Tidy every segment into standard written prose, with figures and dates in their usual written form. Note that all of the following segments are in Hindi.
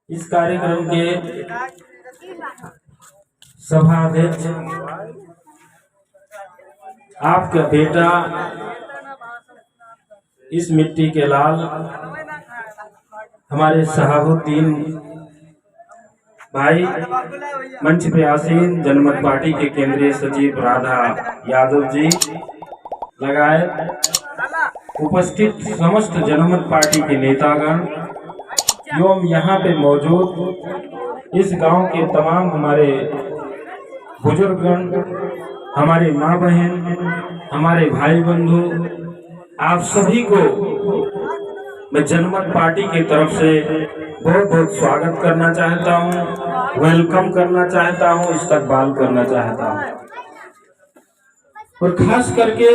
इस कार्यक्रम के सभाध्यक्ष आपका बेटा इस मिट्टी के लाल हमारे शहाबुद्दीन भाई, मंच पे आसीन जनमत पार्टी के केंद्रीय सचिव राधा यादव जी लगाए उपस्थित समस्त जनमत पार्टी के नेतागण एवं यहाँ पे मौजूद इस गांव के तमाम हमारे बुजुर्गगण, हमारे माँ बहन, हमारे भाई बंधु, आप सभी को मैं जनमत पार्टी की तरफ से बहुत बहुत स्वागत करना चाहता हूँ, वेलकम करना चाहता हूँ, इस्तकबाल करना चाहता हूँ। और खास करके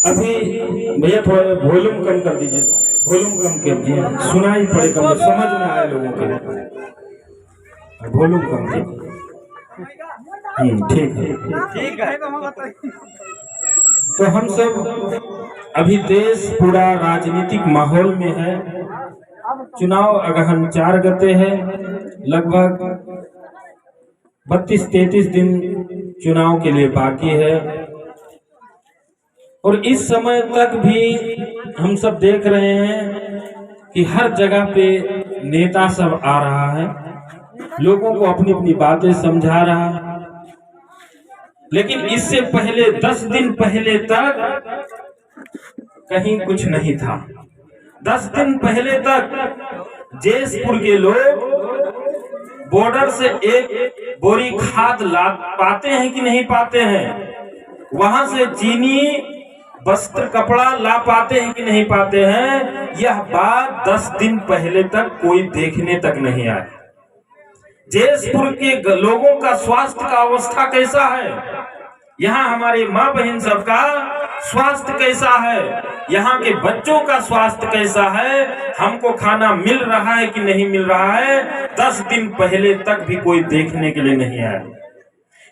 अभी भैया थोड़ा वॉल्यूम कम कर दीजिए, वॉल्यूम कम कर दीजिए, सुनाई पड़े कम, समझ में आए लोगों के, वॉल्यूम कम कीजिए। ठीक है। तो हम सब अभी देश पूरा राजनीतिक माहौल में है, चुनाव अगहन 4 गते है, लगभग 32-33 दिन चुनाव के लिए बाकी है। और इस समय तक भी हम सब देख रहे हैं कि हर जगह पे नेता सब आ रहा है, लोगों को अपनी अपनी बातें समझा रहा है। लेकिन इससे पहले 10 दिन पहले तक कहीं कुछ नहीं था। 10 दिन पहले तक जैसपुर के लोग बॉर्डर से एक बोरी खाद ला पाते हैं कि नहीं पाते हैं, वहां से चीनी, वस्त्र, कपड़ा ला पाते हैं कि नहीं पाते हैं, यह बात 10 दिन पहले तक कोई देखने तक नहीं आया। जैसपुर के लोगों का स्वास्थ्य का अवस्था कैसा है, यहाँ हमारे माँ बहन सबका स्वास्थ्य कैसा है, यहाँ के बच्चों का स्वास्थ्य कैसा है, हमको खाना मिल रहा है कि नहीं मिल रहा है, 10 दिन पहले तक भी कोई देखने के लिए नहीं आया।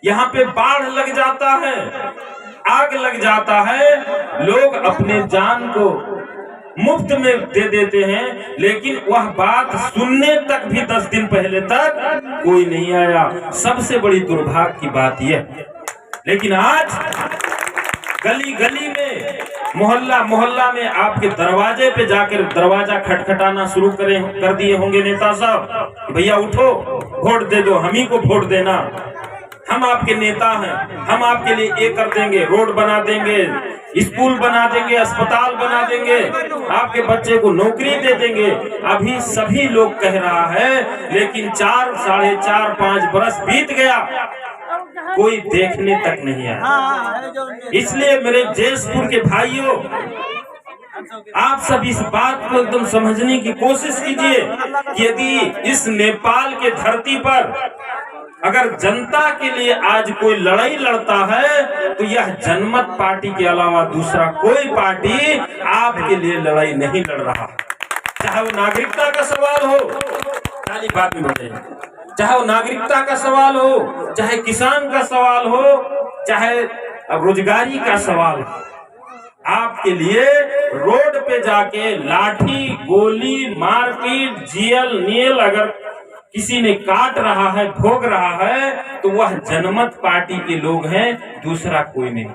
यहाँ पे बाढ़ लग जाता है, आग लग जाता है, लोग अपने जान को मुफ्त में दे देते हैं, लेकिन वह बात सुनने तक भी 10 दिन पहले तक कोई नहीं आया। सबसे बड़ी दुर्भाग्य की बात यह। लेकिन आज गली गली में, मोहल्ला मोहल्ला में आपके दरवाजे पे जाकर दरवाजा खटखटाना शुरू कर दिए होंगे नेता साहब, भैया उठो, वोट दे दो, हम ही को वोट देना, हम आपके नेता हैं, हम आपके लिए ये कर देंगे, रोड बना देंगे, स्कूल बना देंगे, अस्पताल बना देंगे, आपके बच्चे को नौकरी दे देंगे। अभी सभी लोग कह रहा है, लेकिन 4, 4.5, 5 बरस बीत गया, कोई देखने तक नहीं आया। इसलिए मेरे जैसपुर के भाइयों, आप सब इस बात को एकदम समझने की कोशिश कीजिए कि यदि इस नेपाल के धरती पर अगर जनता के लिए आज कोई लड़ाई लड़ता है तो यह जनमत पार्टी के अलावा दूसरा कोई पार्टी आपके लिए लड़ाई नहीं लड़ रहा। चाहे वो नागरिकता का सवाल हो, खाली बात में बताइए, चाहे वो नागरिकता का सवाल हो, चाहे किसान का सवाल हो, चाहे रोजगारी का सवाल हो, आपके लिए रोड पे जाके लाठी, गोली, मारपीट, जेल, नील अगर किसी ने काट रहा है, भोग रहा है, तो वह जनमत पार्टी के लोग हैं, दूसरा कोई नहीं।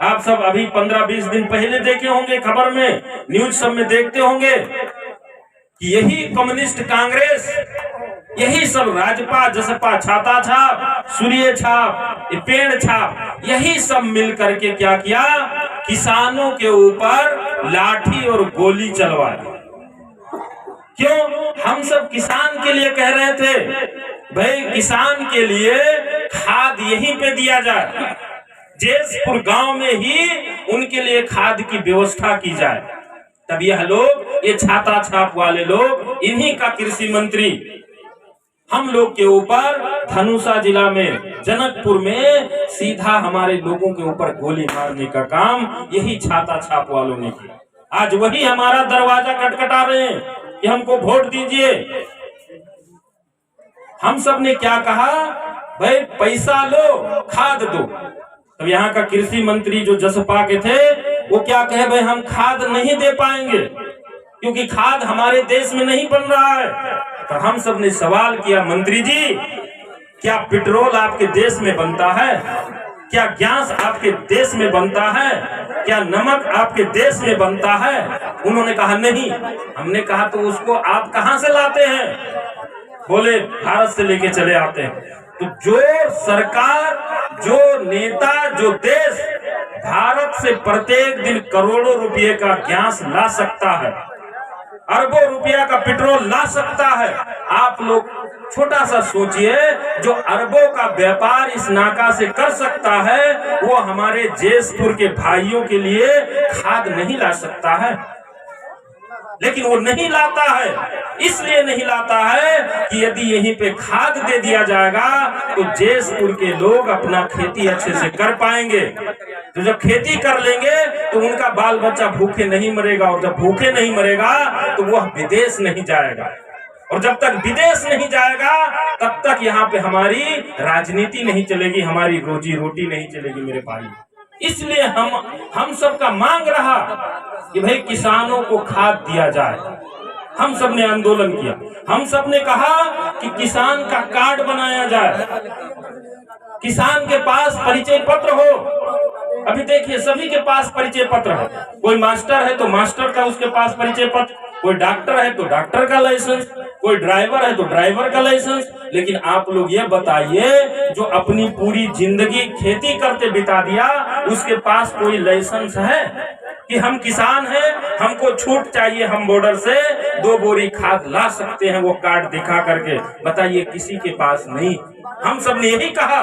आप सब अभी 15-20 दिन पहले देखे होंगे, खबर में, न्यूज सब में देखते होंगे कि यही कम्युनिस्ट कांग्रेस, यही सब राजपा, जसपा, छाता छाप, सूर्य छाप, पेड़ छाप, यही सब मिल करके क्या किया, किसानों के ऊपर लाठी और गोली चलवाई। क्यों? हम सब किसान के लिए कह रहे थे, भाई किसान के लिए खाद यहीं पे दिया जाए, जैसपुर गांव में ही उनके लिए खाद की व्यवस्था की जाए। तब यह लोग, ये छाता छाप वाले लोग, इन्हीं का कृषि मंत्री हम लोग के ऊपर धनुषा जिला में, जनकपुर में सीधा हमारे लोगों के ऊपर गोली मारने का काम यही छाता छाप वालों ने किया। आज वही हमारा दरवाजा खटखटा रहे हैं कि हमको वोट दीजिए। हम सब ने क्या कहा, भाई पैसा लो, खाद दो। तब यहाँ का कृषि मंत्री जो जसपा के थे, वो क्या कहे, भाई हम खाद नहीं दे पाएंगे, क्योंकि खाद हमारे देश में नहीं बन रहा है। तो हम सब ने सवाल किया, मंत्री जी क्या पेट्रोल आपके देश में बनता है? क्या गैस आपके देश में बनता है? क्या नमक आपके देश में बनता है? उन्होंने कहा नहीं। हमने कहा तो उसको आप कहां से लाते हैं? बोले भारत से लेके चले आते हैं। तो जो सरकार, जो नेता, जो देश भारत से प्रत्येक दिन करोड़ों रुपए का गैस ला सकता है, अरबों रुपया का पेट्रोल ला सकता है, आप लोग छोटा सा सोचिए, जो अरबों का व्यापार इस नाका से कर सकता है वो हमारे जैसपुर के भाइयों के लिए खाद नहीं ला सकता है। लेकिन वो नहीं लाता है, इसलिए नहीं लाता है कि यदि यहीं पे खाद दे दिया जाएगा तो जैसपुर के लोग अपना खेती अच्छे से कर पाएंगे। तो जब खेती कर लेंगे तो उनका बाल बच्चा भूखे नहीं मरेगा, और जब भूखे नहीं मरेगा तो वह विदेश नहीं जाएगा, और जब तक विदेश नहीं जाएगा तब तक यहाँ पे हमारी राजनीति नहीं चलेगी, हमारी रोजी रोटी नहीं चलेगी मेरे भाई। इसलिए हम सबका मांग रहा कि भाई किसानों को खाद दिया जाए। हम सब ने आंदोलन किया, हम सब ने कहा कि किसान का कार्ड बनाया जाए, किसान के पास परिचय पत्र हो। अभी देखिए सभी के पास परिचय पत्र है, कोई मास्टर है तो मास्टर का उसके पास परिचय पत्र, कोई डॉक्टर है तो डॉक्टर का लाइसेंस, कोई ड्राइवर है तो ड्राइवर का लाइसेंस। लेकिन आप लोग ये बताइए, जो अपनी पूरी जिंदगी खेती करते बिता दिया उसके पास कोई लाइसेंस है कि हम किसान हैं, हमको छूट चाहिए, हम बॉर्डर से 2 बोरी खाद ला सकते हैं, वो कार्ड दिखा करके बताइए, किसी के पास नहीं। हम सब ने यही कहा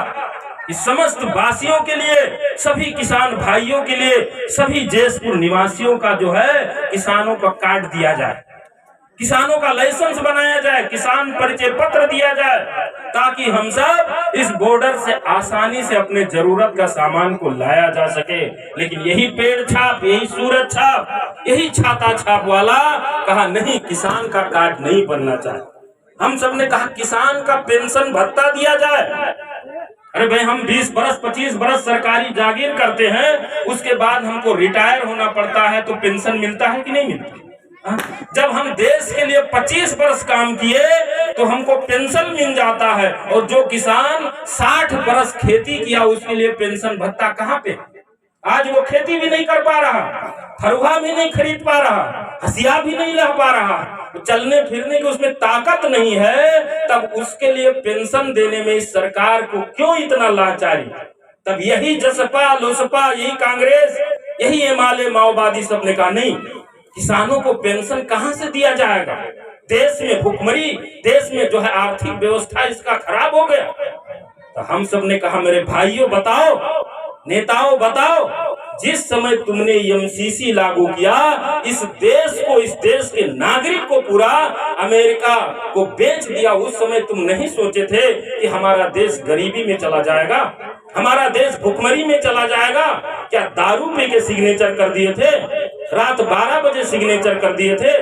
कि समस्त वासियों के लिए, सभी किसान भाइयों के लिए, सभी जैसपुर निवासियों का जो है किसानों का कार्ड दिया जाए, किसानों का लाइसेंस बनाया जाए, किसान परिचय पत्र दिया जाए, ताकि हम सब इस बॉर्डर से आसानी से अपने जरूरत का सामान को लाया जा सके। लेकिन यही पेड़ छाप, यही सूरज छाप, यही छाता छाप वाला कहा नहीं, किसान का कार्ड नहीं बनना चाहिए। हम सब ने कहा किसान का पेंशन भत्ता दिया जाए। अरे भाई हम 20 बरस 25 बरस सरकारी जागीर करते हैं, उसके बाद हमको रिटायर होना पड़ता है तो पेंशन मिलता है कि नहीं मिलता? जब हम देश के लिए 25 बरस काम किए तो हमको पेंशन मिल जाता है, और जो किसान 60 बरस खेती किया उसके लिए पेंशन भत्ता कहाँ पे? आज वो खेती भी नहीं कर पा रहा, फरुहा भी नहीं खरीद पा रहा, हसिया भी नहीं रह पा रहा, तो चलने फिरने की उसमें ताकत नहीं है, तब उसके लिए पेंशन देने में इस सरकार को क्यों इतना लाचारी? तब यही जसपा लोसपा, यही कांग्रेस, यही एमाले माओवादी सब ने कहा नहीं, किसानों को पेंशन कहां से दिया जाएगा? देश में भुखमरी, देश में जो है आर्थिक व्यवस्था इसका खराब हो गया। तो हम सब ने कहा मेरे भाइयों बताओ, नेताओं बताओ, जिस समय तुमने एमसीसी लागू किया, इस देश को, इस देश के नागरिक को पूरा अमेरिका को बेच दिया, उस समय तुम नहीं सोचे थे कि हमारा देश गरीबी में चला जाएगा, हमारा देश भुखमरी में चला जाएगा? क्या दारू पे के सिग्नेचर कर दिए थे? रात 12 बजे सिग्नेचर कर दिए थे?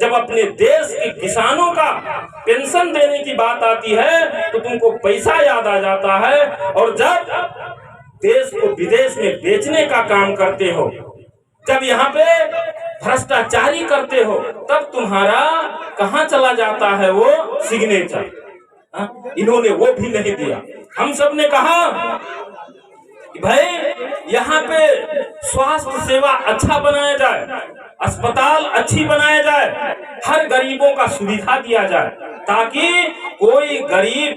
जब अपने देश के किसानों का पेंशन देने की बात आती है तो तुमको पैसा याद आ जाता है, और जब देश को विदेश में बेचने का काम करते हो, जब यहाँ पे भ्रष्टाचारी करते हो, तब तुम्हारा कहाँ चला जाता है वो सिग्नेचर? इन्होंने वो भी नहीं दिया। हम सब ने कहा कि भाई यहाँ पे स्वास्थ्य सेवा अच्छा बनाया जाए, अस्पताल अच्छी बनाया जाए, हर गरीबों का सुविधा दिया जाए, ताकि कोई गरीब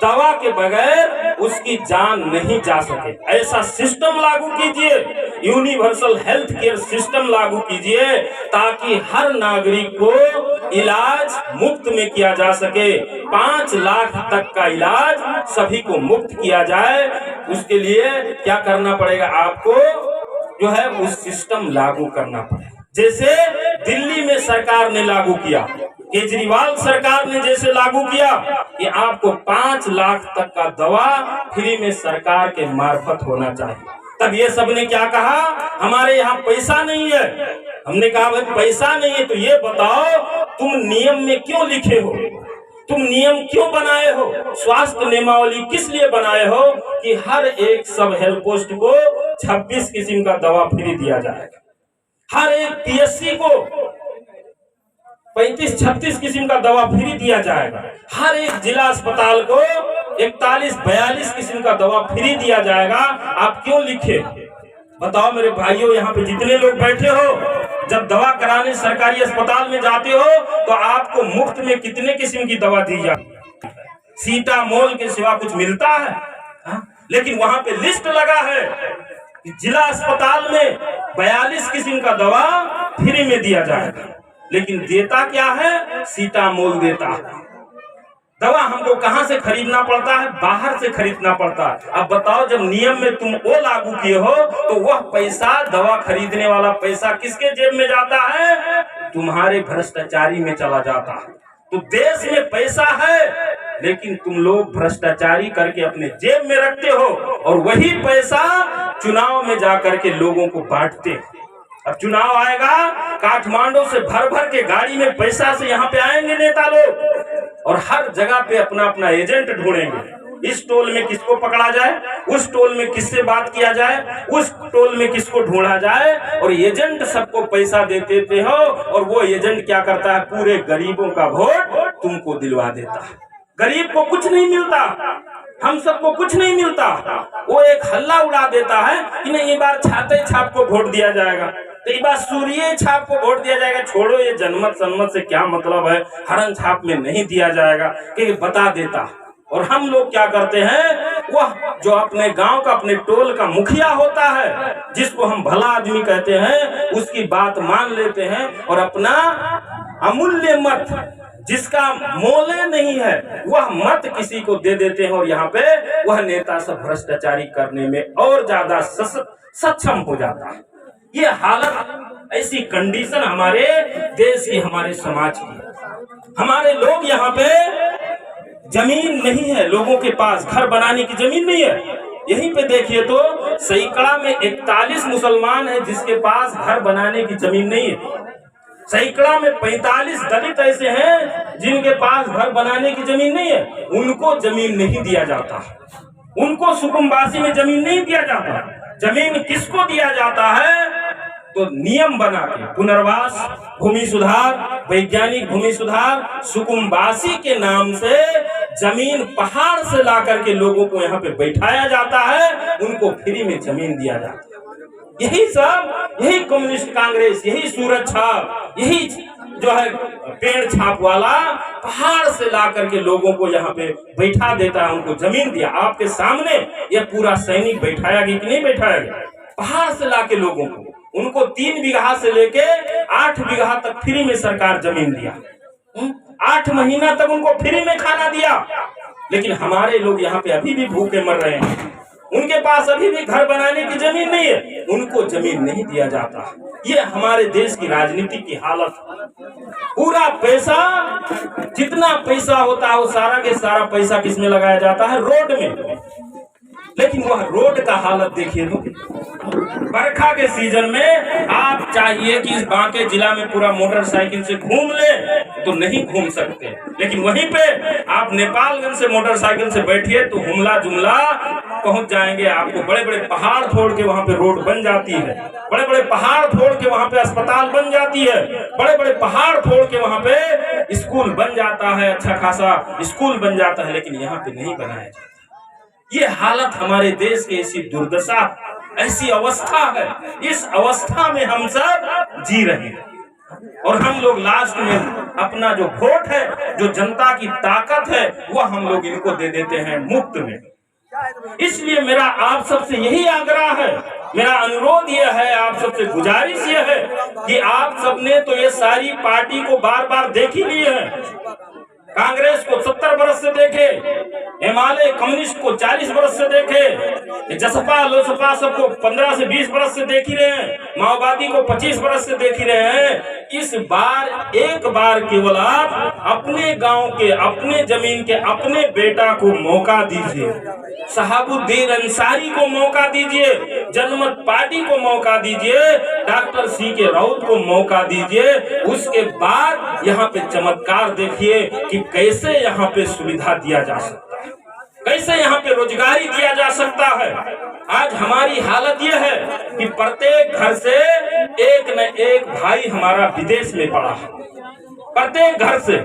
दवा के बगैर उसकी जान नहीं जा सके। ऐसा सिस्टम लागू कीजिए, यूनिवर्सल हेल्थ केयर सिस्टम लागू कीजिए, ताकि हर नागरिक को इलाज मुफ्त में किया जा सके। 5 लाख तक का इलाज सभी को मुफ्त किया जाए। उसके लिए क्या करना पड़ेगा? आपको जो है उस सिस्टम लागू करना पड़ेगा, जैसे दिल्ली में सरकार ने लागू किया, केजरीवाल सरकार ने जैसे लागू किया कि आपको 5 लाख तक का दवा फ्री में सरकार के मार्फत होना चाहिए। तब ये सब ने क्या कहा? हमारे यहाँ पैसा नहीं है। हमने कहा भाई पैसा नहीं है तो ये बताओ तुम नियम में क्यों लिखे हो, तुम नियम क्यों बनाए हो, स्वास्थ्य नियमावली किस लिए बनाए हो कि हर एक सब हेल्थ पोस्ट को 26 किस्म का दवा फ्री दिया जाएगा, हर एक पीएससी को 35-36 किस्म का दवा फ्री दिया जाएगा। हर एक जिला अस्पताल को 41-42 किस्म का दवा फ्री दिया जाएगा। आप क्यों लिखे? बताओ मेरे भाइयों, यहाँ पे जितने लोग बैठे हो, जब दवा कराने सरकारी अस्पताल में जाते हो तो आपको मुफ्त में कितने किस्म की दवा दी जाती है? सीटामोल के सिवा कुछ मिलता है? हा? लेकिन वहां पे लिस्ट लगा है कि जिला अस्पताल में 42 किस्म का दवा फ्री में दिया जाएगा, लेकिन देता क्या है? सीटामोल देता है। दवा हमको कहां से खरीदना पड़ता है? बाहर से खरीदना पड़ता है। अब बताओ, जब नियम में तुम वो लागू किए हो तो वह पैसा, दवा खरीदने वाला पैसा किसके जेब में जाता है? तुम्हारे भ्रष्टाचारी में चला जाता है। तो देश में पैसा है, लेकिन तुम लोग भ्रष्टाचारी करके अपने जेब में रखते हो और वही पैसा चुनाव में जाकर के लोगों को बांटते हो। अब चुनाव आएगा, काठमांडू से भर भर के गाड़ी में पैसा से यहाँ पे आएंगे नेता लोग और हर जगह पे अपना अपना एजेंट ढूंढेंगे। इस टोल में किसको पकड़ा जाए, उस टोल में किससे बात किया जाए, उस टोल में किसको ढूंढा जाए, और एजेंट सबको पैसा दे देते हो और वो एजेंट क्या करता है? पूरे गरीबों का वोट तुमको दिलवा देता है। गरीब को कुछ नहीं मिलता, हम सबको कुछ नहीं मिलता। वो एक हल्ला उड़ा देता है कि नहीं, ये बार छाते छाप को वोट दिया जाएगा, तो ये बार सूर्य छाप को वोट दिया जाएगा। छोड़ो, ये जनमत सन्मत से क्या मतलब है, हरन छाप में नहीं दिया जाएगा, कि बता देता। और हम लोग क्या करते हैं? वह जो अपने गांव का, अपने टोल का मुखिया होता है, जिसको हम भला आदमी कहते हैं, उसकी बात मान लेते हैं और अपना अमूल्य मत, जिसका मोले नहीं है, वह मत किसी को दे देते हैं और यहाँ पे वह नेता सब भ्रष्टाचारी करने में और ज्यादा सक्षम हो जाता है। ये हालत, ऐसी कंडीशन हमारे देश की, हमारे समाज की। हमारे लोग यहाँ पे, जमीन नहीं है लोगों के पास, घर बनाने की जमीन नहीं है। यहीं पे देखिए तो सैकड़ा में 41 मुसलमान है जिसके पास घर बनाने की जमीन नहीं है। सैकड़ा में 45 दलित ऐसे हैं जिनके पास घर बनाने की जमीन नहीं है। उनको जमीन नहीं दिया जाता, उनको सुकुम्बासी में जमीन नहीं दिया जाता। जमीन किसको दिया जाता है? तो नियम बना के पुनर्वास, भूमि सुधार, वैज्ञानिक भूमि सुधार, सुकुम्बासी के नाम से जमीन पहाड़ से ला करके लोगों को यहाँ पे बैठाया जाता है, उनको फ्री में जमीन दिया जाता है। यही सब, यही कम्युनिस्ट कांग्रेस, यही सूरज छाप, यही जो है पेड़ छाप वाला पहाड़ से ला करके लोगों को यहाँ पे बैठा देता है, उनको जमीन दिया। आपके सामने ये पूरा सैनिक बैठाया गया कि नहीं बैठाया गया? पहाड़ से ला के लोगों को, उनको 3 बीघा से लेके 8 बीघा तक फ्री में सरकार जमीन दिया। 8 महीना तक उनको फ्री में खाना दिया। लेकिन हमारे लोग यहाँ पे अभी भी भूखे मर रहे हैं, उनके पास अभी भी घर बनाने की जमीन नहीं है, उनको जमीन नहीं दिया जाता। ये हमारे देश की राजनीति की हालत। पूरा पैसा, जितना पैसा होता है वो सारा के सारा पैसा किसमें लगाया जाता है? रोड में। लेकिन वह रोड का हालत देखिए तो, बरखा के सीजन में आप चाहिए कि इस बांके जिला में पूरा मोटरसाइकिल से घूम ले तो नहीं घूम सकते, लेकिन वहीं पे आप नेपालगंज से मोटरसाइकिल से बैठिए तो हुमला जुमला पहुंच जाएंगे। आपको बड़े बड़े पहाड़ छोड़ के वहां पे रोड बन जाती है, बड़े बड़े पहाड़ छोड़ के वहां पे अस्पताल बन जाती है, बड़े बड़े पहाड़ छोड़ के वहां पे स्कूल बन जाता है, अच्छा खासा स्कूल बन जाता है, लेकिन यहाँ पे नहीं बनाया जाता। ये हालत हमारे देश की, ऐसी दुर्दशा, ऐसी अवस्था है। इस अवस्था में हम सब जी रहे हैं और हम लोग लास्ट में अपना जो वोट है, जो जनता की ताकत है, वह हम लोग इनको दे देते हैं मुफ्त में। इसलिए मेरा आप सबसे यही आग्रह है, मेरा अनुरोध यह है, आप सबसे गुजारिश यह है कि आप सबने तो ये सारी पार्टी को बार बार देख ही लिए हैं। कांग्रेस को 70 बरस से देखे, हिमालय कम्युनिस्ट को 40 बरस से देखे, जसपा लोसपा सबको 15 से 20 बरस से देख ही रहे हैं, माओवादी को 25 बरस से देख ही रहे हैं। इस बार एक बार केवल आप अपने गांव के, अपने जमीन के, अपने बेटा को मौका दीजिए, शहाबुद्दीन अंसारी को मौका दीजिए, जनमत पार्टी को मौका दीजिए, डॉक्टर सी.के. राउत को मौका दीजिए। उसके बाद यहाँ पे चमत्कार देखिए कि कैसे यहाँ पे सुविधा दिया जा सकता है, कैसे यहाँ पे रोजगारी दिया जा सकता है। आज हमारी हालत यह है कि प्रत्येक घर से एक न एक भाई हमारा विदेश में पड़ा है। प्रत्येक घर से,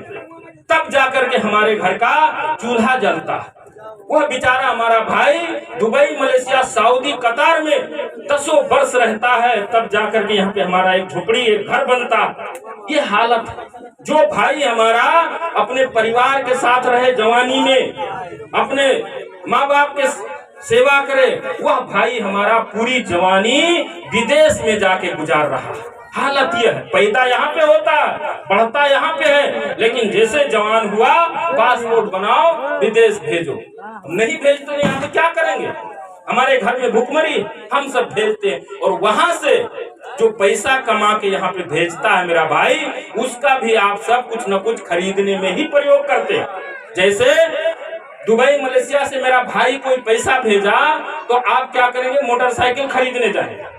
तब जाकर के हमारे घर का चूल्हा जलता है। वह बेचारा हमारा भाई दुबई, मलेशिया, सऊदी, कतार में 10 वर्ष रहता है, तब जाकर के यहाँ पे हमारा एक झोपड़ी, एक घर बनता। ये हालत है। जो भाई हमारा अपने परिवार के साथ रहे जवानी में, अपने माँ बाप के सेवा करे, वह भाई हमारा पूरी जवानी विदेश में जाके गुजार रहा है। हालत यह है, पैदा यहाँ पे होता है, बढ़ता यहाँ पे है, लेकिन जैसे जवान हुआ पासपोर्ट बनाओ विदेश भेजो। नहीं भेज तो यहाँ पे क्या करेंगे? हमारे घर में भूखमरी, हम सब भेजते हैं। और वहां से जो पैसा कमा के यहाँ पे भेजता है मेरा भाई, उसका भी आप सब कुछ न कुछ खरीदने में ही प्रयोग करते हैं। जैसे दुबई, मलेशिया से मेरा भाई कोई पैसा भेजा तो आप क्या करेंगे? मोटरसाइकिल खरीदने जाएंगे।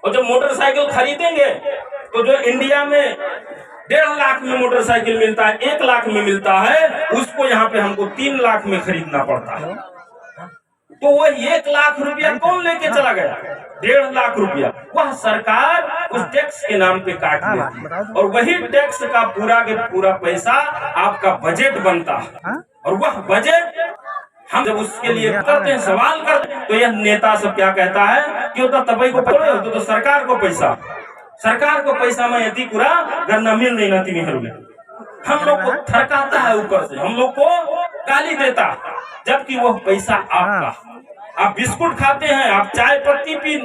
और जब मोटरसाइकिल खरीदेंगे तो जो इंडिया में 1.5 लाख में मोटरसाइकिल मिलता है, 1 लाख में मिलता है, उसको यहाँ पे हमको 3 लाख में खरीदना पड़ता है। तो वह 1 लाख रुपया कौन लेके चला गया? 1.5 लाख रुपया वह सरकार उस टैक्स के नाम पे काट लेती है। और वही टैक्स का पूरा के पूरा पैसा आपका बजट बनता है। और वह बजट हम जब उसके लिए करते हैं, सवाल करते हैं, तो यह नेता सब क्या कहता है कि होता तबई को पड़े तो सरकार को पैसा में यदि पूरा गन्ना मिल नहीं ना तीन में हम लोग को थरकाता है, ऊपर से हम लोग को गाली देता, जबकि वह पैसा आपका। आप बिस्कुट खाते हैं, आप चाय पत्ती पी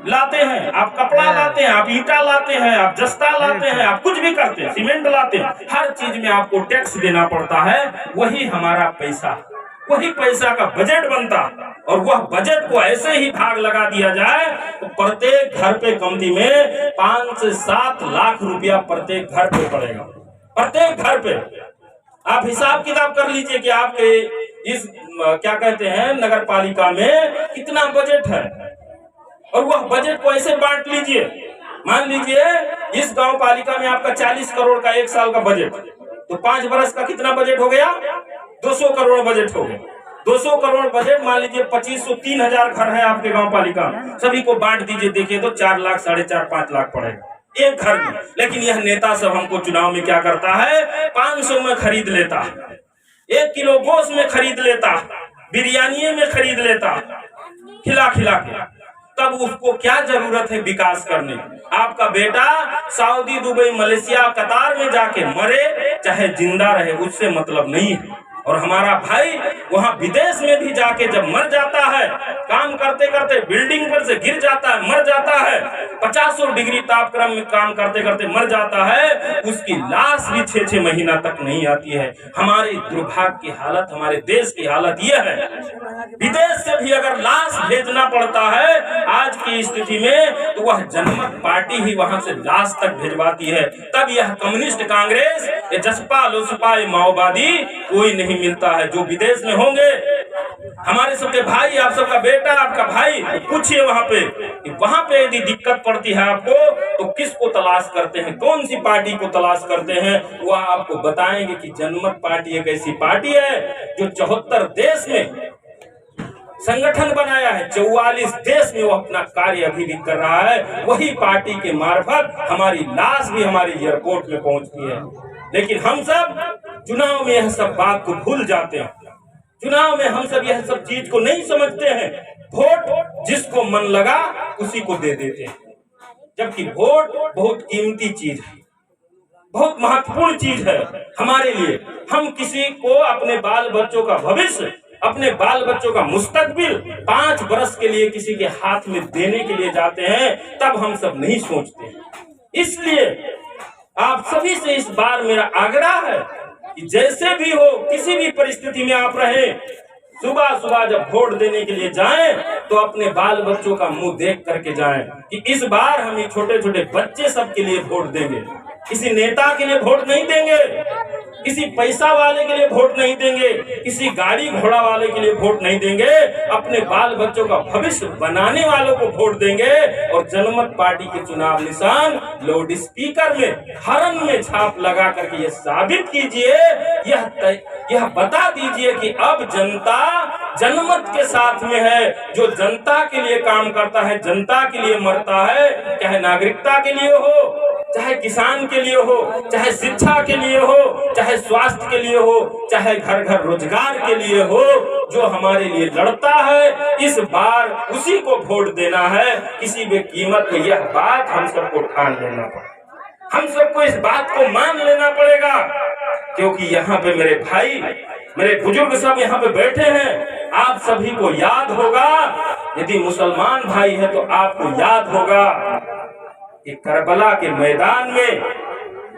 लाते हैं, आप कपड़ा लाते हैं, आप ईटा लाते हैं, आप जस्ता लाते हैं, आप कुछ भी करते हैं, सीमेंट लाते हैं, हर चीज में आपको टैक्स देना पड़ता है। वही हमारा पैसा, वही पैसा का बजट बनता। और वह बजट को ऐसे ही भाग लगा दिया जाए तो प्रत्येक घर पे कमती में 5 से 7 लाख रुपया प्रत्येक घर पे पड़ेगा। प्रत्येक घर पे आप हिसाब किताब कर लीजिए कि आपके इस क्या कहते हैं नगर पालिका में कितना बजट है। और वह बजट को ऐसे बांट लीजिए, मान लीजिए इस गांव पालिका में आपका 40 करोड़ का 1 साल का बजट, तो 5 वर्ष का कितना बजट हो गया? 200 करोड़ बजट हो गया। 200 करोड़ बजट, मान लीजिए 2500 3000 घर है आपके गांव पालिका में, सभी को बांट दीजिए, देखिए तो 4 लाख 4.5 5 लाख पड़ेगा एक घर में। लेकिन यह नेता सब हमको चुनाव में क्या करता है? 500 में खरीद लेता, 1 किलो गोश्त में खरीद लेता, बिरयानी में खरीद लेता, खिला के। तब उसको क्या जरूरत है विकास करने की? आपका बेटा सऊदी, दुबई, मलेशिया, कतार में जाके मरे चाहे जिंदा रहे, उससे मतलब नहीं है। और हमारा भाई वहां विदेश में भी जाके जब मर जाता है, काम करते करते बिल्डिंग पर से गिर जाता है, मर जाता है, 50 डिग्री तापक्रम में काम करते करते मर जाता है, उसकी लाश भी 6-6 महीना तक नहीं आती है। हमारी दुर्भाग्य की हालत, हमारे देश की हालत यह है। विदेश से भी अगर लाश भेजना पड़ता है आज की स्थिति में, तो वह जनमत पार्टी ही वहां से लाश तक भेजवाती है। तब यह कम्युनिस्ट, कांग्रेस, जसपा, लोसपा, माओवादी कोई नहीं मिलता है। जो विदेश में होंगे हमारे सबके भाई, आप सबका बेटा, आपका भाई, तो पूछिए वहां पे कि वहां पे यदि दिक्कत पड़ती है आपको तो किसको तलाश करते हैं, कौन सी पार्टी को तलाश करते हैं? वो आपको बताएंगे कि जनमत पार्टी एक ऐसी पार्टी है जो 74 देश में संगठन बनाया है, 44 देश में वो अपना कार्य अभी भी कर रहा है। वही पार्टी के मार्फत हमारी लाश भी हमारी एयरपोर्ट में पहुंचती है। लेकिन हम सब चुनाव में यह सब बात को भूल जाते हैं। चुनाव में हम सब यह सब चीज को नहीं समझते हैं। वोट जिसको मन लगा उसी को दे देते हैं, जबकि वोट बहुत कीमती चीज है, बहुत महत्वपूर्ण चीज है हमारे लिए। हम किसी को अपने बाल बच्चों का भविष्य, अपने बाल बच्चों का मुस्तकबिल 5 वर्ष के लिए किसी के हाथ में देने के लिए जाते हैं, तब हम सब नहीं सोचते। इसलिए आप सभी से इस बार मेरा आग्रह है कि जैसे भी हो, किसी भी परिस्थिति में आप रहें, सुबह सुबह जब वोट देने के लिए जाएं तो अपने बाल बच्चों का मुंह देख करके जाएं कि इस बार हम ये छोटे छोटे बच्चे सब के लिए वोट देंगे। किसी नेता के लिए वोट नहीं देंगे, किसी पैसा वाले के लिए वोट नहीं देंगे, किसी गाड़ी घोड़ा वाले के लिए वोट नहीं देंगे, अपने बाल बच्चों का भविष्य बनाने वालों को वोट देंगे। और जनमत पार्टी के चुनाव निशान लाउड स्पीकर में, हरन में छाप लगा करके ये साबित कीजिए, यह बता दीजिए कि अब जनता जनमत के साथ में है, जो जनता के लिए काम करता है, जनता के लिए मरता है, चाहे नागरिकता के लिए हो, चाहे किसान के लिए हो, चाहे शिक्षा के लिए हो, चाहे स्वास्थ्य के लिए हो, चाहे घर घर रोजगार के लिए हो, जो हमारे लिए लड़ता है इस बार उसी को वोट देना है किसी भी कीमत पे। यह बात हम सबको ठान लेना पड़ेगा, हम सबको इस बात को मान लेना पड़ेगा, क्योंकि यहाँ पे मेरे भाई, मेरे बुजुर्ग सब यहाँ पे बैठे हैं। आप सभी को याद होगा, यदि मुसलमान भाई है तो आपको याद होगा कि करबला के मैदान में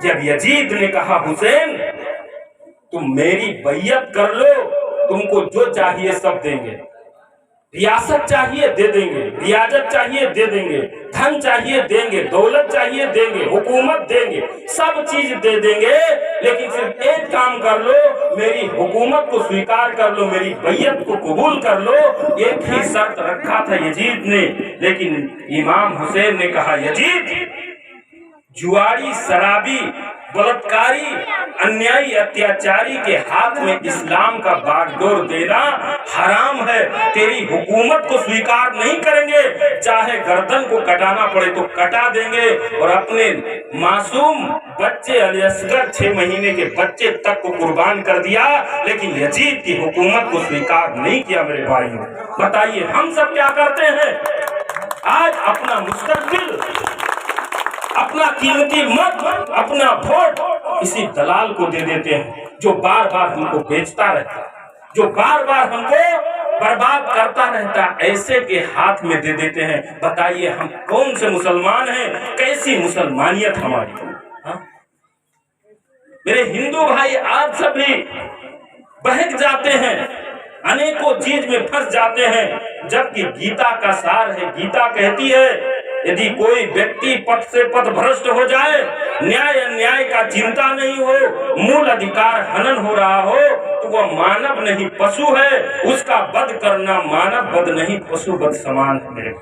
जब यजीद ने कहा हुसैन तुम मेरी बैयत कर लो, तुमको जो चाहिए सब देंगे, रियासत चाहिए दे देंगे, रियाजत चाहिए दे देंगे, धन चाहिए देंगे, दौलत चाहिए देंगे, हुकूमत देंगे, सब चीज दे देंगे, लेकिन सिर्फ एक काम कर लो, मेरी हुकूमत को स्वीकार कर लो, मेरी बैयत को कबूल कर लो। एक ही शर्त रखा था यजीद ने, लेकिन इमाम हुसैन ने कहा यजीद, जुआरी, शराबी, बलात्कारी, अन्यायी, अत्याचारी के हाथ में इस्लाम का बागडोर देना हराम है। तेरी हुकूमत को स्वीकार नहीं करेंगे, चाहे गर्दन को कटाना पड़े तो कटा देंगे, और अपने मासूम बच्चे अलअस्गर 6 महीने के बच्चे तक को कुर्बान कर दिया, लेकिन यजीद की हुकूमत को स्वीकार नहीं किया। मेरे भाइयों, बताइए हम सब क्या करते हैं? आज अपना मुस्तकबिल, अपना कीमती मत, अपना वोट किसी दलाल को दे देते हैं, जो बार बार हमको बेचता रहता है, जो बार बार हमको बर्बाद करता रहता है, ऐसे के हाथ में दे देते हैं। बताइए हम कौन से मुसलमान हैं? कैसी मुसलमानियत हमारी? हा? मेरे हिंदू भाई आप सभी बहक जाते हैं, अनेकों चीज में फंस जाते हैं, जबकि गीता का सार है। गीता कहती है यदि कोई व्यक्ति पथ से पथ भ्रष्ट हो जाए, न्याय अन्याय का चिंता नहीं हो, मूल अधिकार हनन हो रहा हो, तो वह मानव नहीं पशु है। उसका वध करना मानव वध नहीं, पशु वध समान है।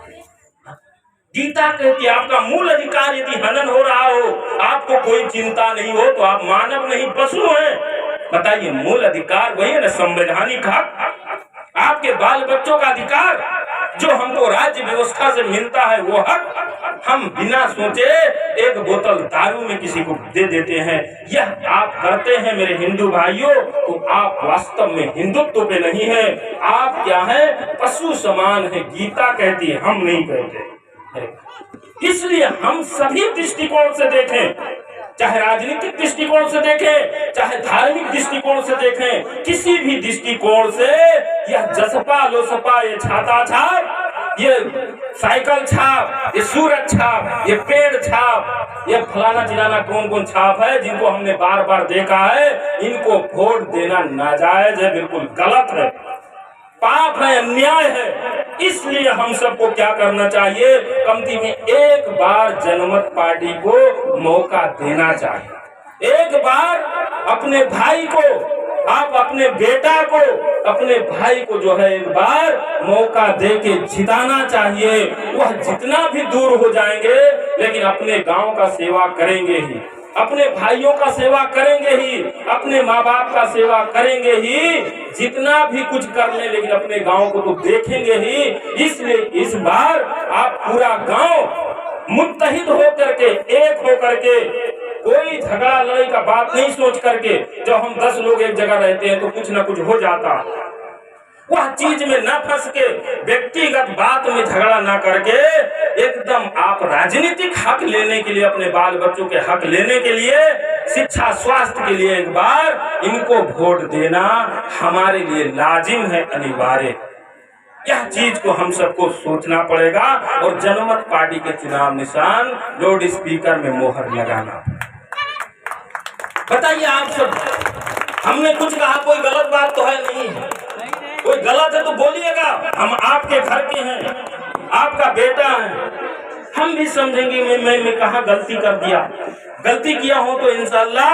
गीता कहती है आपका मूल अधिकार यदि हनन हो रहा हो, आपको कोई चिंता नहीं हो, तो आप मानव नहीं पशु हैं। बताइए मूल अधिकार वही है ना, संवैधानिक हक, आपके बाल बच्चों का अधिकार जो हमको राज्य व्यवस्था से मिलता है, वो हक हम बिना सोचे एक बोतल दारू में किसी को दे देते हैं। यह आप करते हैं मेरे हिंदू भाइयों, तो आप वास्तव में हिंदुत्व पे नहीं है, आप क्या है? पशु समान है। गीता कहती है, हम नहीं कहते। इसलिए हम सभी दृष्टिकोण से देखें, चाहे राजनीतिक दृष्टिकोण से देखें, चाहे धार्मिक दृष्टिकोण से देखें, किसी भी दृष्टिकोण से यह जसपा लोसपा, ये छाता छाप, ये साइकिल छाप, ये सूरज छाप, ये पेड़ छाप, ये फलाना चिलाना कौन कौन छाप है जिनको हमने बार बार देखा है, इनको वोट देना नाजायज है, बिल्कुल गलत है, पाप है, अन्याय है। इसलिए हम सबको क्या करना चाहिए? कमती में एक बार जनमत पार्टी को मौका देना चाहिए। एक बार अपने भाई को, आप अपने बेटा को, अपने भाई को जो है एक बार मौका दे के जिताना चाहिए। वह जितना भी दूर हो जाएंगे, लेकिन अपने गांव का सेवा करेंगे ही, अपने भाइयों का सेवा करेंगे ही, अपने माँ बाप का सेवा करेंगे ही, जितना भी कुछ कर ले, लेकिन अपने गांव को तो देखेंगे ही। इसलिए इस बार आप पूरा गांव मुत्तहिद होकर के, एक होकर के, कोई झगड़ा लड़ाई का बात नहीं सोच करके, जब हम 10 लोग एक जगह रहते हैं तो कुछ ना कुछ हो जाता, वह चीज में न फंस के, व्यक्तिगत बात में झगड़ा ना करके, एकदम आप राजनीतिक हक लेने के लिए, अपने बाल बच्चों के हक लेने के लिए, शिक्षा स्वास्थ्य के लिए एक बार इनको वोट देना हमारे लिए लाजिम है, अनिवार्य। यह चीज को हम सबको सोचना पड़ेगा, और जनमत पार्टी के चुनाव निशान लाउड स्पीकर में मोहर लगाना। बताइए आप सब, हमने कुछ कहा, कोई गलत बात तो है नहीं है, कोई गलत है तो बोलिएगा, हम आपके घर के हैं, आपका बेटा है, हम भी समझेंगे मैं कहाँ गलती कर दिया, गलती किया हो तो इंशाल्लाह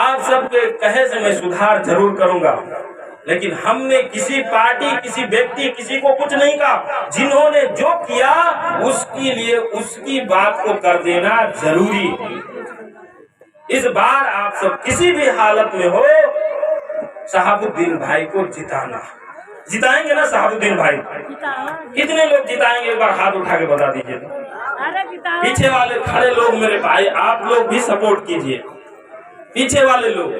आप सबके कहे से मैं सुधार जरूर करूंगा। लेकिन हमने किसी पार्टी, किसी व्यक्ति, किसी को कुछ नहीं कहा, जिन्होंने जो किया उसके लिए उसकी बात को कर देना जरूरी। इस बार आप सब किसी भी हालत में हो, शहाबुद्दीन भाई को जिताना। जिताएंगे ना शहाबुद्दीन भाई? कितने लोग जिताएंगे? एक बार हाथ उठा के बता दीजिए। पीछे वाले खड़े लोग मेरे भाई, आप लोग भी सपोर्ट कीजिए। पीछे वाले लोग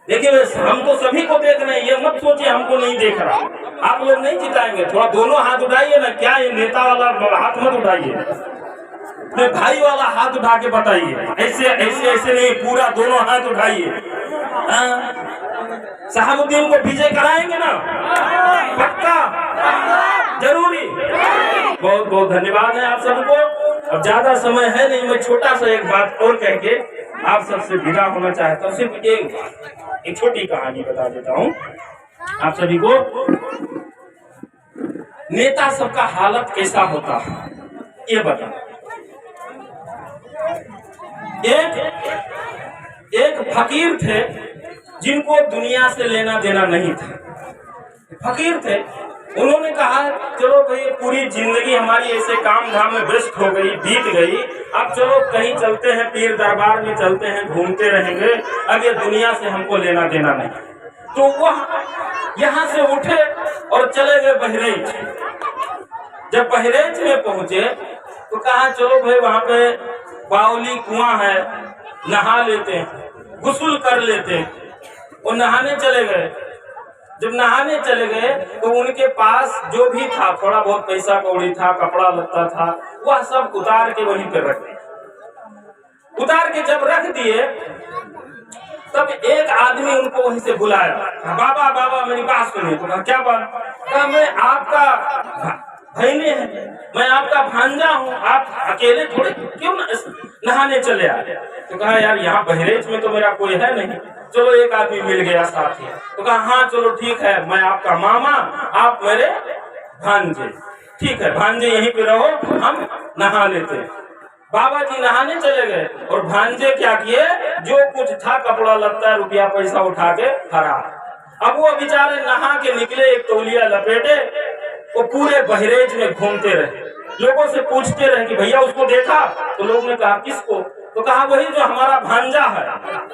देखिए, हम तो सभी को देख रहे हैं, ये मत सोचिए हमको नहीं देख रहा। आप लोग नहीं जिताएंगे, थोड़ा दोनों हाथ उठाइए ना। क्या ये नेता वाला हाथ मत उठाइए, अपने भाई वाला हाथ उठा के बताइए। ऐसे ऐसे ऐसे नहीं, पूरा दोनों हाथ उठाइए। शहाबुद्दीन को विजय कराएंगे ना, पक्का, जरूरी। बहुत बहुत धन्यवाद है आप सबको। अब ज्यादा समय है नहीं, मैं छोटा सा एक बात और कह के आप सबसे विदा होना चाहता हूँ। सिर्फ एक छोटी कहानी बता देता हूँ आप सभी को। नेता सबका हालत कैसा होता है ये बता। एक फकीर थे जिनको दुनिया से लेना देना नहीं था। फकीर थे, उन्होंने कहा चलो भाई पूरी जिंदगी हमारी ऐसे काम धाम में व्यस्त हो गई, बीत गई, अब चलो कहीं चलते हैं, पीर दरबार में चलते हैं, घूमते रहेंगे, अब ये दुनिया से हमको लेना देना नहीं। तो वह यहाँ से उठे और चले गए बहरेच। जब बहरेच में पहुंचे तो कहा चलो भाई वहां पे बावली कुआं है, नहा लेते हैं, गुस्ल कर लेते हैं। वो नहाने चले गए। जब नहाने चले गए तो उनके पास जो भी था, थोड़ा बहुत पैसा कौड़ी था, कपड़ा लत्ता था, वह सब उतार के वहीं पर रख दिए। उतार के जब रख दिए तब एक आदमी उनको वहीं से बुलाया, बाबा बाबा मेरी बात सुनिए। तो कहा क्या बात? कहा मैं आपका भाईने है, मैं आपका भांजा हूँ, आप अकेले थोड़े क्यों नहाने चले आए? तो कहा यार यहाँ बहरेच में तो मेरा कोई है नहीं, चलो एक आदमी मिल गया साथी। तो कहा हाँ चलो ठीक है, मैं आपका मामा, आप मेरे भांजे, ठीक है भांजे यहीं पे रहो, हम नहा लेते। बाबा जी नहाने चले गए और भांजे क्या किए, जो कुछ था कपड़ा लत्ता रुपया पैसा उठा के फरार। अब वो बेचारे नहा के निकले, एक तौलिया लपेटे, वो पूरे बहरेज में घूमते रहे, लोगों से पूछते रहे कि भैया उसको देखा? तो लोगों ने कहा किसको? तो कहा वही जो हमारा भांजा है।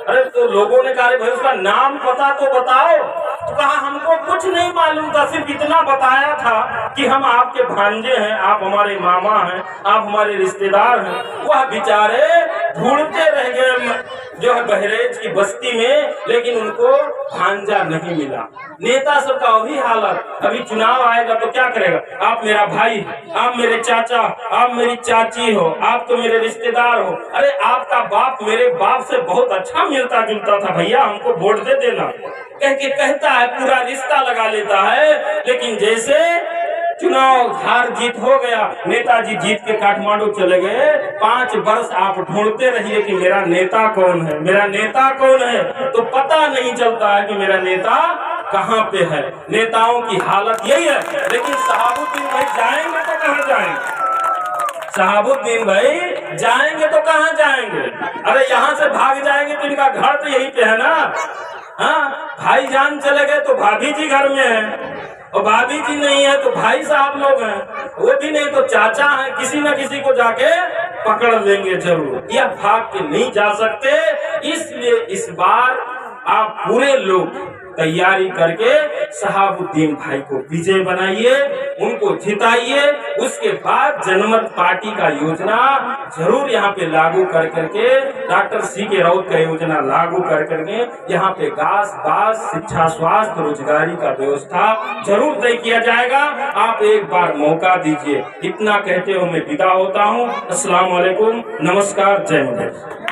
अरे तो लोगों ने कहा भाई उसका नाम पता तो बताओ। तो कहा हमको कुछ नहीं मालूम था, सिर्फ इतना बताया था कि हम आपके भांजे हैं, आप हमारे मामा हैं, आप हमारे रिश्तेदार हैं। वह बेचारे ढूंढते रह गए जो है बहरेज की बस्ती में, लेकिन उनको भांजा नहीं मिला। नेता सबका वही हालत। अभी चुनाव आएगा तो क्या करेगा? आप मेरा भाई, आप मेरे चाचा, आप मेरी चाची हो, आप तो मेरे रिश्तेदार हो। अरे आपका बाप मेरे बाप से बहुत अच्छा मिलता जुलता था, भैया हमको वोट दे देना कह के कहता है, पूरा रिश्ता लगा लेता है। लेकिन जैसे चुनाव हार जीत हो गया, नेताजी जीत के काठमांडू चले गए, 5 वर्ष आप ढूंढते रहिए कि मेरा नेता कौन है, मेरा नेता कौन है, तो पता नहीं चलता है कि मेरा नेता कहाँ पे है। नेताओं की हालत यही है। लेकिन शहाबुद्दीन भाई जाएंगे तो कहाँ जाएंगे? शहाबुद्दीन भाई जाएंगे तो कहाँ जाएंगे? अरे यहाँ से भाग जाएंगे तो इनका घर तो यहीं पे है ना। हाँ, भाईजान चले गए तो भाभी जी घर में है, और भाभी जी नहीं है तो भाई साहब लोग हैं, वो भी नहीं तो चाचा हैं, किसी न किसी को जाके पकड़ लेंगे जरूर। यह भाग के नहीं जा सकते। इसलिए इस बार आप पूरे लोग तैयारी करके शहाबुद्दीन भाई को विजय बनाइए, उनको जिताइए। उसके बाद जनमत पार्टी का योजना जरूर यहाँ पे लागू कर करके, डॉक्टर CK राउत का योजना लागू कर करके यहाँ पे घास बास शिक्षा स्वास्थ्य रोजगारी का व्यवस्था जरूर तय किया जाएगा। आप एक बार मौका दीजिए। इतना कहते हुए मैं विदा होता हूँ। अस्सलाम वालेकुम, नमस्कार, जय हिंद।